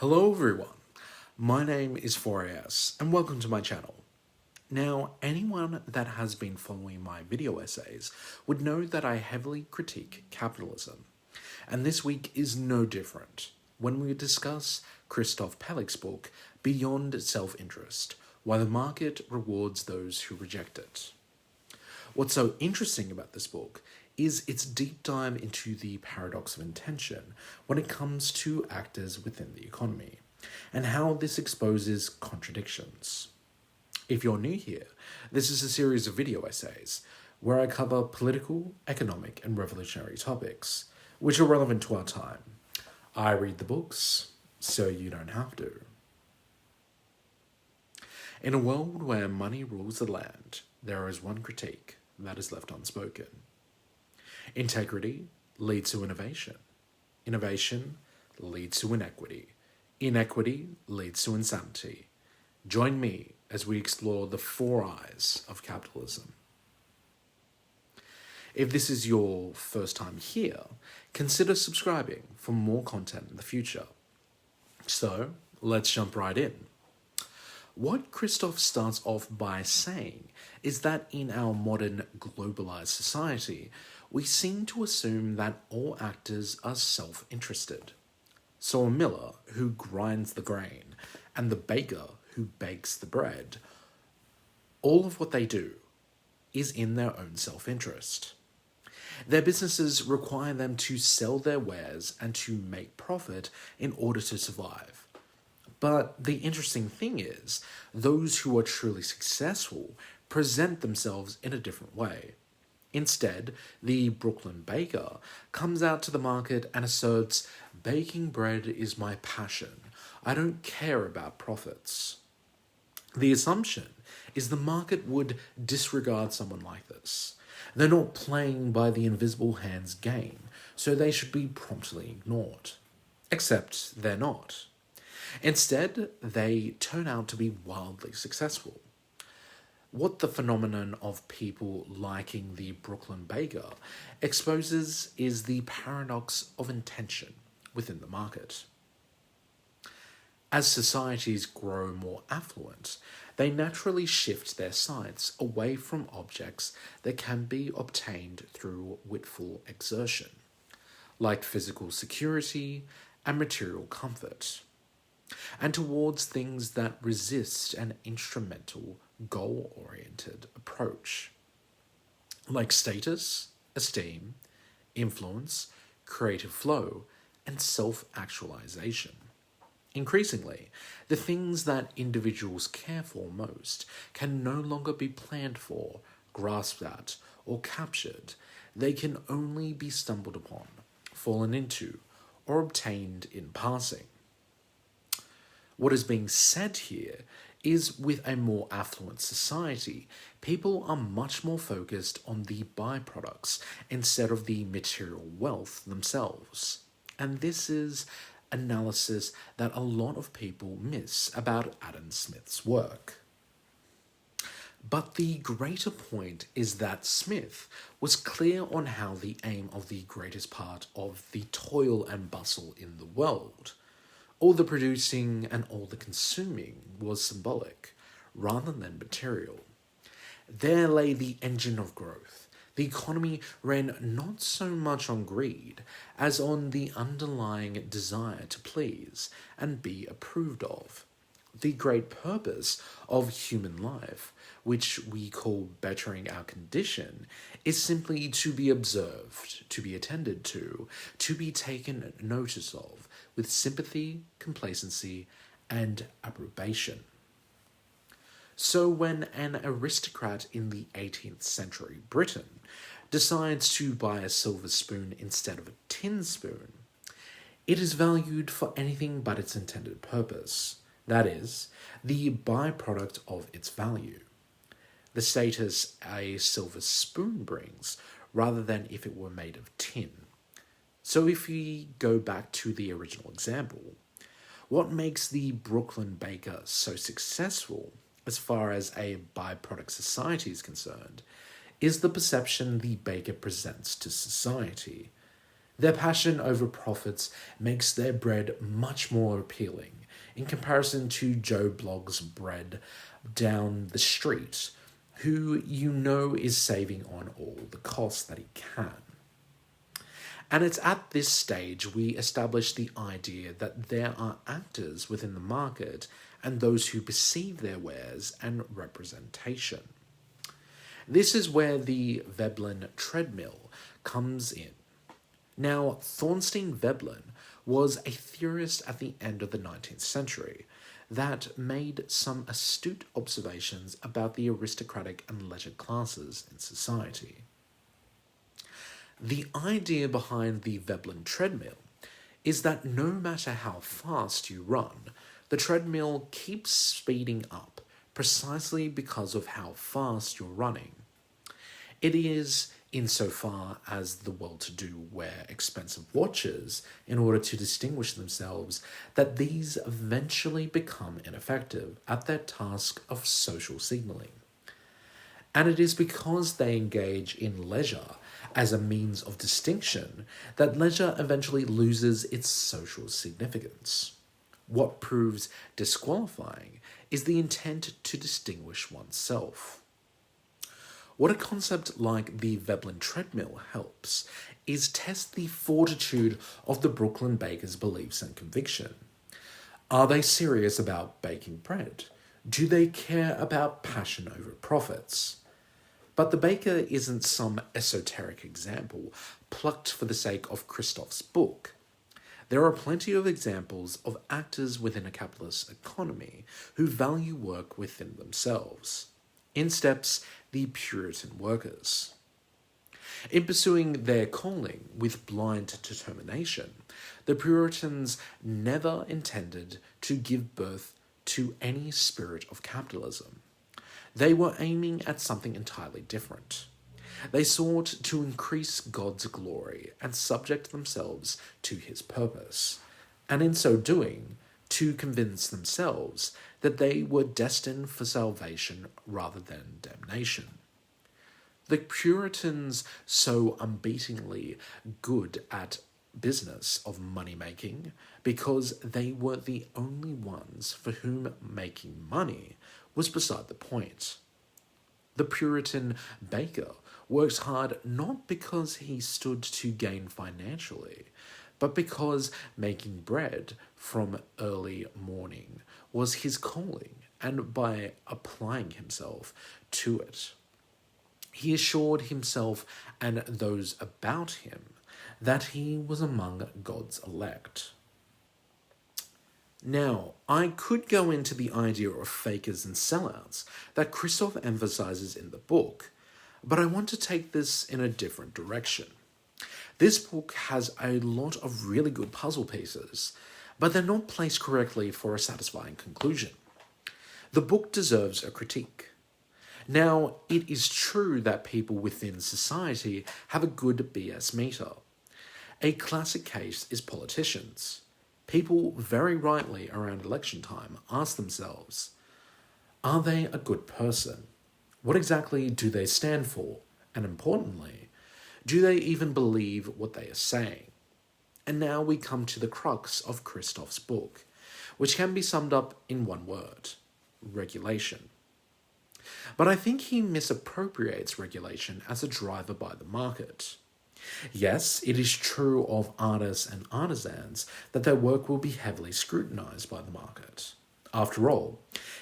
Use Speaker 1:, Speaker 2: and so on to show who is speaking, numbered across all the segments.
Speaker 1: Hello everyone, my name is 4AS and welcome to my channel. Now, anyone that has been following my video essays would know that I heavily critique capitalism, and this week is no different when we discuss Krzysztof Pelc's book, Beyond Self-Interest, Why the Market Rewards Those Who Reject It. What's so interesting about this book is its deep dive into the paradox of intention when it comes to actors within the economy, and how this exposes contradictions. If you're new here, this is a series of video essays where I cover political, economic, and revolutionary topics, which are relevant to our time. I read the books, so you don't have to. In a world where money rules the land, there is one critique that is left unspoken. Integrity leads to innovation. Innovation leads to inequity. Inequity leads to insanity. Join me as we explore the four eyes of capitalism. If this is your first time here, consider subscribing for more content in the future. So, let's jump right in. What Krzysztof starts off by saying is that in our modern globalized society, we seem to assume that all actors are self-interested. So a miller who grinds the grain and the baker who bakes the bread, all of what they do is in their own self-interest. Their businesses require them to sell their wares and to make profit in order to survive. But the interesting thing is, those who are truly successful present themselves in a different way. Instead, the Brooklyn baker comes out to the market and asserts, "Baking bread is my passion. I don't care about profits." The assumption is the market would disregard someone like this. They're not playing by the invisible hand's game, so they should be promptly ignored. Except they're not. Instead, they turn out to be wildly successful. What the phenomenon of people liking the Brooklyn baker exposes is the paradox of intention within the market. As societies grow more affluent, they naturally shift their sights away from objects that can be obtained through witful exertion, like physical security and material comfort, and towards things that resist an instrumental, goal-oriented approach, like status, esteem, influence, creative flow, and self-actualization. Increasingly, the things that individuals care for most can no longer be planned for, grasped at, or captured. They can only be stumbled upon, fallen into, or obtained in passing. What is being said here is with a more affluent society, people are much more focused on the byproducts instead of the material wealth themselves. And this is analysis that a lot of people miss about Adam Smith's work. But the greater point is that Smith was clear on how the aim of the greatest part of the toil and bustle in the world, all the producing and all the consuming, was symbolic, rather than material. There lay the engine of growth. The economy ran not so much on greed as on the underlying desire to please and be approved of. The great purpose of human life, which we call bettering our condition, is simply to be observed, to be attended to be taken notice of, with sympathy, complacency, and approbation. So when an aristocrat in the 18th century Britain decides to buy a silver spoon instead of a tin spoon, it is valued for anything but its intended purpose, that is, the byproduct of its value, the status a silver spoon brings, rather than if it were made of tin. So if we go back to the original example, what makes the Brooklyn baker so successful as far as a byproduct society is concerned is the perception the baker presents to society. Their passion over profits makes their bread much more appealing in comparison to Joe Blogg's bread down the street, who you know is saving on all the costs that he can. And it's at this stage we establish the idea that there are actors within the market and those who perceive their wares and representation. This is where the Veblen treadmill comes in. Now, Thorstein Veblen was a theorist at the end of the 19th century that made some astute observations about the aristocratic and leisure classes in society. The idea behind the Veblen treadmill is that no matter how fast you run, the treadmill keeps speeding up precisely because of how fast you're running. It is insofar as the well-to-do wear expensive watches in order to distinguish themselves that these eventually become ineffective at their task of social signaling. And it is because they engage in leisure as a means of distinction that leisure eventually loses its social significance. What proves disqualifying is the intent to distinguish oneself. What a concept like the Veblen treadmill helps is test the fortitude of the Brooklyn baker's beliefs and conviction. Are they serious about baking bread? Do they care about passion over profits? But the baker isn't some esoteric example plucked for the sake of Krzysztof's book. There are plenty of examples of actors within a capitalist economy who value work within themselves. In steps the Puritan workers. In pursuing their calling with blind determination, the Puritans never intended to give birth to any spirit of capitalism. They were aiming at something entirely different. They sought to increase God's glory and subject themselves to his purpose, and in so doing, to convince themselves that they were destined for salvation rather than damnation. The Puritans, so unbeatingly good at business of money-making, because they were the only ones for whom making money was beside the point. The Puritan baker works hard not because he stood to gain financially, but because making bread from early morning was his calling, and by applying himself to it, he assured himself and those about him that he was among God's elect. Now, I could go into the idea of fakers and sellouts that Krzysztof emphasizes in the book, but I want to take this in a different direction. This book has a lot of really good puzzle pieces, but they're not placed correctly for a satisfying conclusion. The book deserves a critique. Now, it is true that people within society have a good BS meter. A classic case is politicians. People very rightly around election time ask themselves, are they a good person? What exactly do they stand for? And importantly, do they even believe what they are saying? And now we come to the crux of Krzysztof's book, which can be summed up in one word: regulation. But I think he misappropriates regulation as a driver by the market. Yes, it is true of artists and artisans that their work will be heavily scrutinized by the market. After all,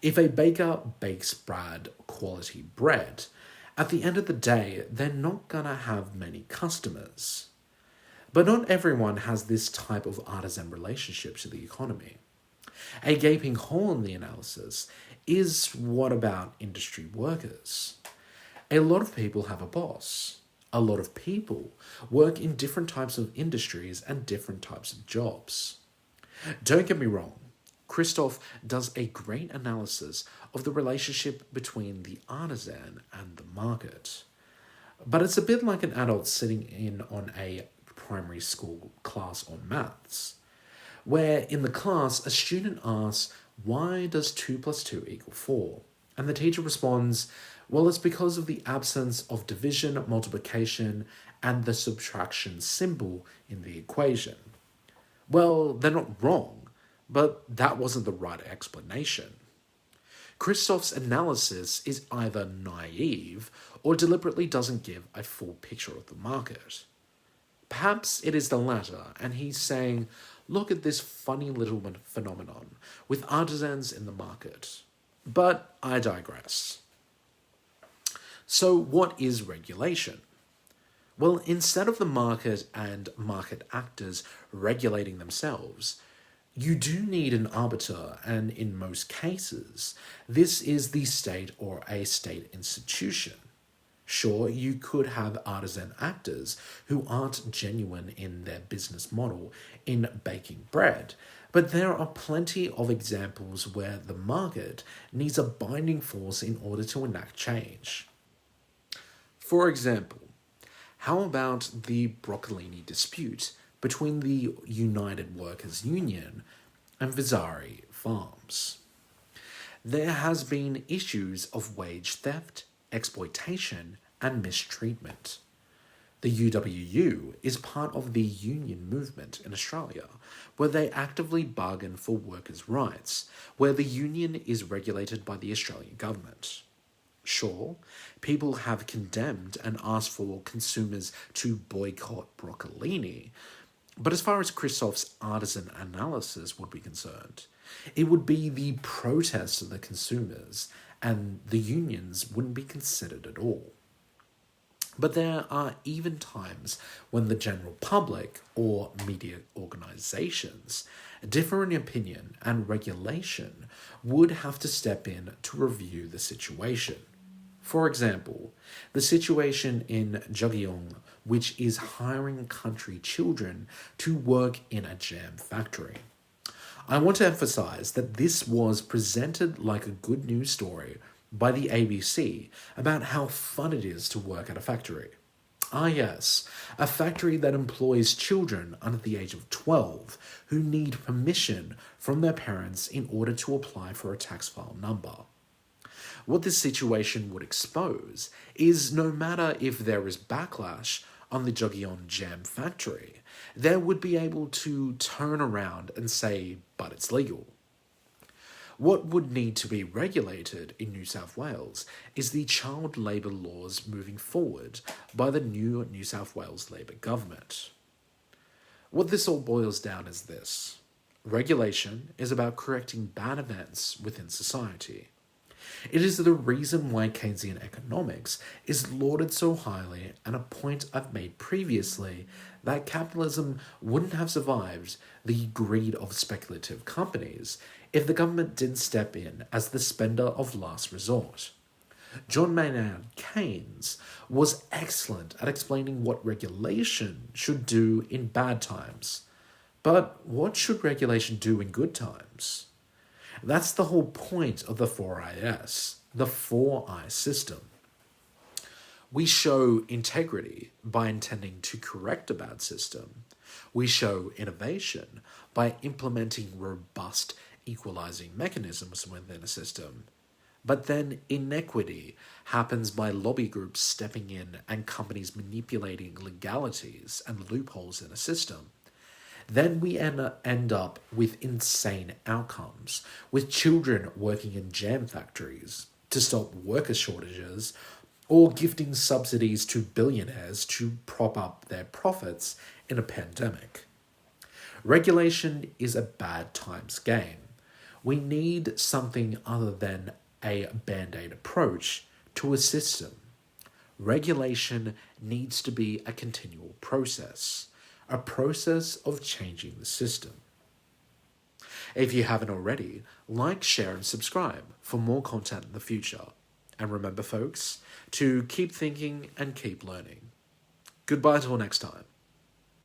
Speaker 1: if a baker bakes bad quality bread, at the end of the day, they're not gonna have many customers. But not everyone has this type of artisan relationship to the economy. A gaping hole in the analysis is, what about industry workers? A lot of people have a boss. A lot of people work in different types of industries and different types of jobs. Don't get me wrong, Krzysztof does a great analysis of the relationship between the artisan and the market. But it's a bit like an adult sitting in on a primary school class on maths, where in the class a student asks, why does 2 plus 2 equal 4? And the teacher responds, well, it's because of the absence of division, multiplication, and the subtraction symbol in the equation. Well, they're not wrong, but that wasn't the right explanation. Krzysztof's analysis is either naive or deliberately doesn't give a full picture of the market. Perhaps it is the latter, and he's saying, look at this funny little phenomenon with artisans in the market. But I digress. So, what is regulation? Well, instead of the market and market actors regulating themselves, you do need an arbiter, and in most cases, this is the state or a state institution. Sure, you could have artisan actors who aren't genuine in their business model in baking bread, but there are plenty of examples where the market needs a binding force in order to enact change. For example, how about the broccolini dispute between the United Workers' Union and Vasari Farms? There has been issues of wage theft, exploitation, and mistreatment. The UWU is part of the union movement in Australia, where they actively bargain for workers' rights, where the union is regulated by the Australian government. Sure, people have condemned and asked for consumers to boycott broccolini, but as far as Krzysztof's artisan analysis would be concerned, it would be the protests of the consumers, and the unions wouldn't be considered at all. But there are even times when the general public or media organisations differ in opinion, and regulation would have to step in to review the situation. For example, the situation in Jugyeong, which is hiring country children to work in a jam factory. I want to emphasize that this was presented like a good news story by the ABC about how fun it is to work at a factory. Ah yes, a factory that employs children under the age of 12 who need permission from their parents in order to apply for a tax file number. What this situation would expose is no matter if there is backlash on the Jugyeong jam factory, they would be able to turn around and say, but it's legal. What would need to be regulated in New South Wales is the child labour laws moving forward by the new New South Wales Labor government. What this all boils down is this. Regulation is about correcting bad events within society. It is the reason why Keynesian economics is lauded so highly, and a point I've made previously that capitalism wouldn't have survived the greed of speculative companies if the government didn't step in as the spender of last resort. John Maynard Keynes was excellent at explaining what regulation should do in bad times. But what should regulation do in good times? That's the whole point of the 4IS, the 4I system. We show integrity by intending to correct a bad system. We show innovation by implementing robust equalizing mechanisms within a system. But then inequity happens by lobby groups stepping in and companies manipulating legalities and loopholes in a system. Then we end up with insane outcomes, with children working in jam factories to stop worker shortages, or gifting subsidies to billionaires to prop up their profits in a pandemic. Regulation is a bad times game. We need something other than a band-aid approach to a system. Regulation needs to be a continual process. A process of changing the system. If you haven't already, like, share, and subscribe for more content in the future. And remember, folks, to keep thinking and keep learning. Goodbye till next time.